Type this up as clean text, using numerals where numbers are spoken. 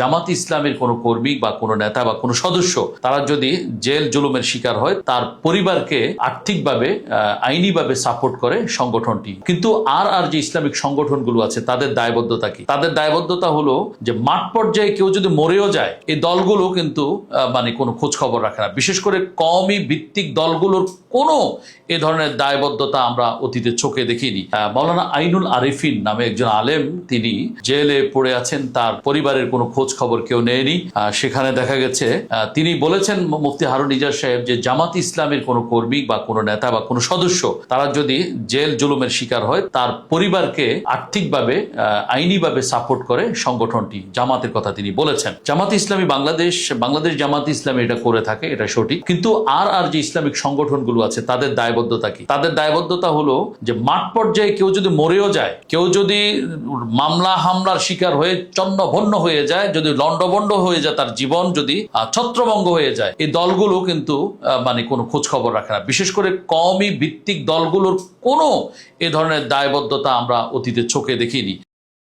জামাত ইসলামের কোনো কর্মী বা কোনো নেতা বা কোনো সদস্য তারা যদি জেল জুলুমের শিকার হয়, তার পরিবারকে আর্থিকভাবে আইনিভাবে সাপোর্ট করে সংগঠনটি। কিন্তু আর যে ইসলামিক সংগঠনগুলো আছে তাদের দায়বদ্ধতা কি? তাদের দায়বদ্ধতা হলো যে মাঠ পর্যায়ে কেউ যদি মরেও যায়, এই দলগুলো কিন্তু কোনো খোঁজ খবর রাখে না। বিশেষ করে কওমি ভিত্তিক দলগুলোর কোনো এ ধরনের দায়বদ্ধতা আমরা অতীতে চোখে দেখিনি। মাওলানা আইনুল আরিফিন নামে একজন আলেম, তিনি জেলে পড়ে আছেন, তার পরিবারের কোনো খোঁজ খবর কেউ নেয়নি। সেখানে দেখা গেছে তিনি বলেছেন, মুফতি হারুন নিজার সাহেব, যে জামাত ইসলামের কোনো কর্মী বা কোনো নেতা বা কোনো সদস্য তারা যদি জেল জুলুমের শিকার হয়, তার পরিবারকে আর্থিকভাবে আইনিভাবে সাপোর্ট করে সংগঠনটি। জামাতের কথা তিনি বলেছেন। জামাত ইসলামী বাংলাদেশ জামাত ইসলামী এটা করে থাকে, এটা সঠিক। কিন্তু আর যে ইসলামিক সংগঠনগুলো আছে তাদের দায়বদ্ধতা কি? তাদের দায়বদ্ধতা হলো যে মাঠ পর্যায়ে কেউ যদি মরেও যায়, কেউ যদি মামলা হামলার শিকার হয়ে চন্নভন্ন হয়ে যায়, যদি লন্ডভন্ড হয়ে যায়, তার জীবন যদি ছত্রভঙ্গ হয়ে যায়, এই দলগুলো কিন্তু কোনো খোঁজ খবর রাখে না। বিশেষ করে কওমি ভিত্তিক দলগুলোর কোনো এ ধরনের দায়বদ্ধতা আমরা অতীতে চোখে দেখিনি।